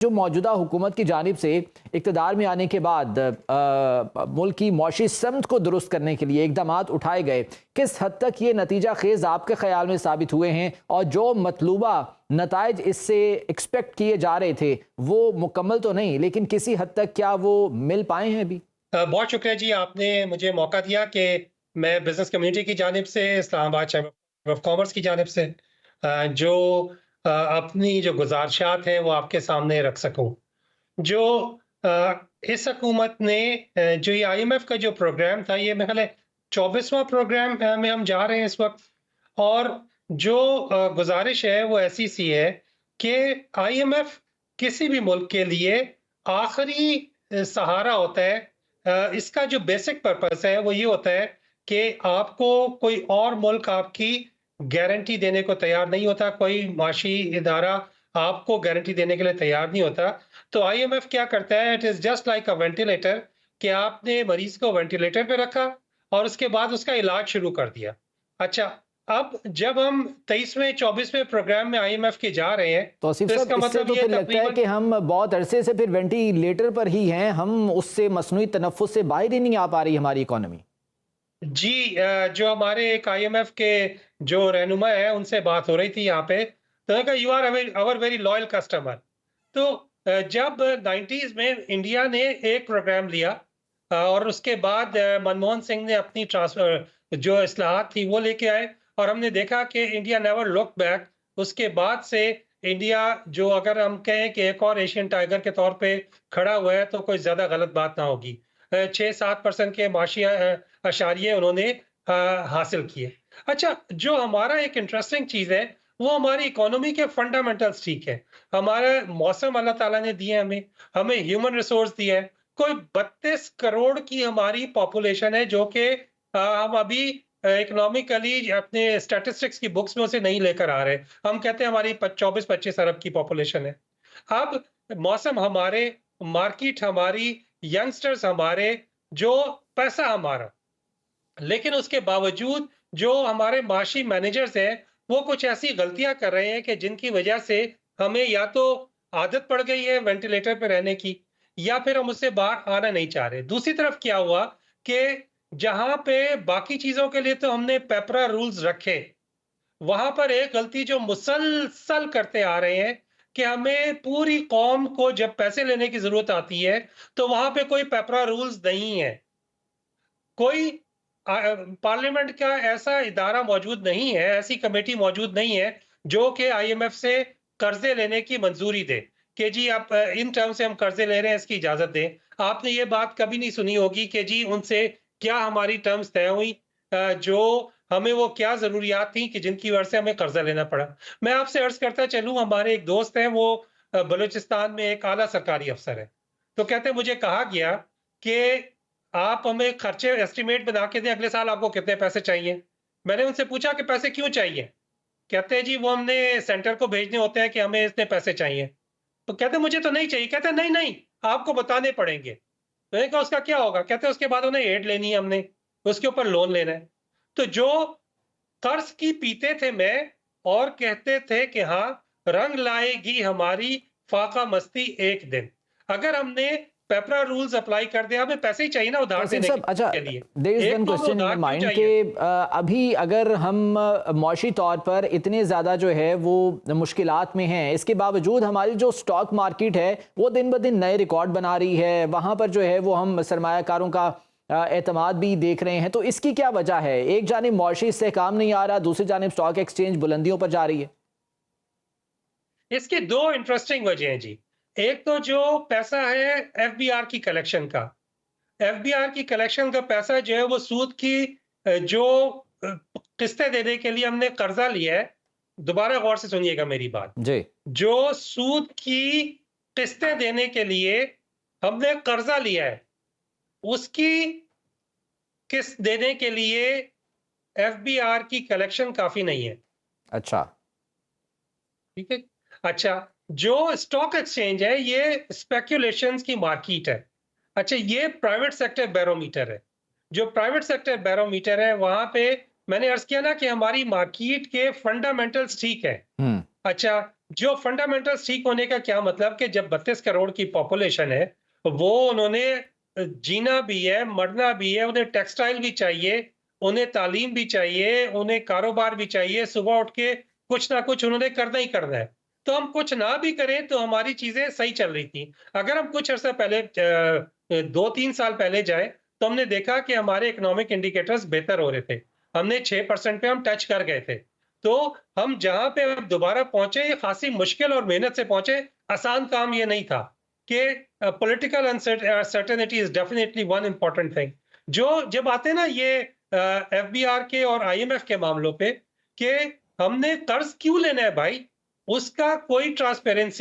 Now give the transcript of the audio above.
जो मौजूदा हुकूमत की जानिब से इक़्तिदार में आने के बाद मुल्क की मौशी समत को दुरुस्त करने के लिए इक़दाम उठाए गए, किस हद तक ये नतीजा खेज़ आपके ख्याल में साबित हुए हैं और जो मतलूबा नताइज इससे एक्सपेक्ट किए जा रहे थे वो मुकम्मल तो नहीं लेकिन किसी हद तक क्या वो मिल पाए हैं अभी? बहुत शुक्रिया जी, आपने मुझे मौका दिया कि मैं बिज़नेस कम्युनिटी की जानिब से, इस्लामाबाद चैम्बर ऑफ कॉमर्स की जानिब से जो अपनी जो गुज़ारिशात हैं वो आपके सामने रख सकूँ। जो इस हुकूमत ने जो ये IMF का जो प्रोग्राम था, ये मेरे ख्याल है 24वां प्रोग्राम में हम जा रहे हैं इस वक़्त। और जो गुज़ारिश है वो ऐसी सी है कि IMF किसी भी मुल्क के लिए आखिरी सहारा होता है। इसका जो बेसिक पर्पस है वो ये होता है कि आपको कोई और मुल्क आपकी गारंटी देने को तैयार नहीं होता, कोई माशी इदारा आपको गारंटी देने के लिए तैयार नहीं होता। तो IMF क्या करता है, it is just like a ventilator, कि आपने मरीज को वेंटिलेटर पे रखा और उसके बाद उसका इलाज शुरू कर दिया। अच्छा, अब जब हम 23वें 24वें प्रोग्राम में IMF के जा रहे हैं तो आसिफ तो साहब, इसका इससे मतलब तो ये फिर लगता है तकरीबन कि हम बहुत अरसे से फिर वेंटिलेटर पर ही हैं, हम उससे मसनूई तनफ़ुस से बाहर ही नहीं आ पा रही हमारी इकॉनमी। जी, जो हमारे एक IMF के जो रहनुमा है उनसे बात हो रही थी यहाँ पे, तो उन्होंने कहा you are our very loyal customer. तो जब 90s में इंडिया ने एक प्रोग्राम लिया और उसके बाद मनमोहन सिंह ने अपनी ट्रांसफर जो इस्लाहात थी वो लेके आए और हमने देखा कि इंडिया नेवर लुक बैक। उसके बाद से इंडिया, जो अगर हम कहें कि एक और एशियन टाइगर के तौर पे खड़ा हुआ है, तो कोई ज्यादा गलत बात ना होगी। 6-7% के माशी अशारिये उन्होंने हासिल किए। अच्छा, जो हमारा एक इंटरेस्टिंग चीज है वो हमारी इकोनॉमी के फंडामेंटल्स ठीक है। हमारा मौसम अल्लाह ताला ने दिए, हमें ह्यूमन रिसोर्स दिया है। कोई 32 करोड़ की हमारी पॉपुलेशन है, जो कि हम अभी इकोनॉमिकली अपने स्टैटिस्टिक्स की बुक्स में उसे नहीं लेकर आ रहे। हम कहते हैं हमारी 24-25 अरब की पॉपुलेशन है। अब मौसम हमारे, मार्केट हमारी, यंगस्टर्स हमारे, जो पैसा हमारा, लेकिन उसके बावजूद जो हमारे माशी मैनेजर्स हैं वो कुछ ऐसी गलतियां कर रहे हैं कि जिनकी वजह से हमें या तो आदत पड़ गई है वेंटिलेटर पे रहने की, या फिर हम उससे बाहर आना नहीं चाह रहे। दूसरी तरफ क्या हुआ कि जहां पे बाकी चीजों के लिए तो हमने पेपरा रूल्स रखे, वहां पर एक गलती जो मुसलसल करते आ रहे हैं कि हमें पूरी कौम को जब पैसे लेने की जरूरत आती है तो वहां पे कोई पेपरा रूल्स नहीं है। कोई पार्लियामेंट का ऐसा इदारा मौजूद नहीं है, ऐसी कमेटी मौजूद नहीं है जो कि IMF से कर्जे लेने की मंजूरी दे कि जी आप इन टर्म से हम कर्जे ले रहे हैं, इसकी इजाजत दें। आपने ये बात कभी नहीं सुनी होगी कि जी उनसे क्या हमारी टर्म्स तय हुई, जो हमें वो क्या जरूरियात थी कि जिनकी वजह से हमें कर्जा लेना पड़ा। मैं आपसे अर्ज करता चलूं, हमारे एक दोस्त हैं, वो बलूचिस्तान में एक आला सरकारी अफसर है। तो कहते हैं मुझे कहा गया कि आप हमें खर्चे एस्टिमेट बना के दें, अगले साल आपको कितने पैसे चाहिए। मैंने उनसे पूछा कि पैसे क्यों चाहिए? कहते हैं जी वो हमने सेंटर को भेजने होते हैं कि हमें इतने पैसे चाहिए। तो कहते हैं मुझे तो नहीं चाहिए। कहते हैं नहीं नहीं, आपको बताने पड़ेंगे। मैंने कहा उसका क्या होगा? कहते हैं उसके बाद उन्हें एड लेनी है हमने, उसके ऊपर लोन लेना है। तो जो कर्ज की पीते थे मैं, और कहते थे कि हाँ, रंग लाएगी हमारी फाका मस्ती एक दिन। अगर हमने पेपरा रूल्स अप्लाई कर दिया, हमें पैसे ही चाहिए ना उधार वसीम देने साहब, अच्छा, के लिए। देयर इज वन एक तो हमें क्वेश्चन इन माय उधार क्यों माइंड चाहिए? कि अभी अगर हम मौशी तौर पर इतने ज़्यादा जो है वो मुश्किलात में हैं, इसके बावजूद हमारी जो स्टॉक मार्केट है वो दिन ब दिन नए रिकॉर्ड बना रही है, वहाँ पर जो है वो हम सरमायाकारों का एतमाद भी देख रहे हैं, तो इसकी क्या वजह है? एक जानिब मौशी इस्तेहकाम नहीं आ रहा, दूसरी जानिब स्टॉक एक्सचेंज बुलंदियों पर जा रही है। इसके दो इंटरेस्टिंग वजह हैं जी। एक तो जो पैसा है FBR की कलेक्शन का, FBR की कलेक्शन का पैसा जो है वो सूद की जो किस्तें देने के लिए हमने कर्जा लिया है। दोबारा गौर से सुनिएगा मेरी बात। जी। जो सूद की किस्तें देने के लिए हमने कर्जा लिया है, उसकी किस्त देने के लिए FBR की कलेक्शन काफी नहीं है। अच्छा। ठीक है। अच्छा, जो स्टॉक एक्सचेंज है ये स्पेक्यूलेशंस की मार्केट है। अच्छा, ये प्राइवेट सेक्टर बैरोमीटर है। जो प्राइवेट सेक्टर बैरोमीटर है वहां पे मैंने अर्ज किया ना कि हमारी मार्केट के फंडामेंटल्स ठीक है। हम्म। अच्छा, जो फंडामेंटल्स ठीक होने का क्या मतलब कि जब 32 करोड़ की पॉपुलेशन है, वो उन्होंने जीना भी है, मरना भी है, उन्हें टेक्सटाइल भी चाहिए, उन्हें तालीम भी चाहिए, उन्हें कारोबार भी चाहिए, सुबह उठ के कुछ ना कुछ उन्होंने करना ही करना है। तो हम कुछ ना भी करें तो हमारी चीज़ें सही चल रही थी। अगर हम कुछ अर्सा पहले 2-3 साल पहले जाएँ, तो हमने देखा कि हमारे इकोनॉमिक इंडिकेटर्स बेहतर हो रहे थे। हमने 6% पे हम टच कर गए थे। तो हम जहाँ पे अब दोबारा पहुँचे, ये खासी मुश्किल और मेहनत से पहुँचे, आसान काम ये नहीं था कि political uncertainty is definitely one important thing. जो जब आते हैं ना ये एफबीआर के और आईएमएफ के मामलों पे कि हमने कर्ज़ क्यों लेना है भाई? उसका कोई ट्रांसपेरेंसी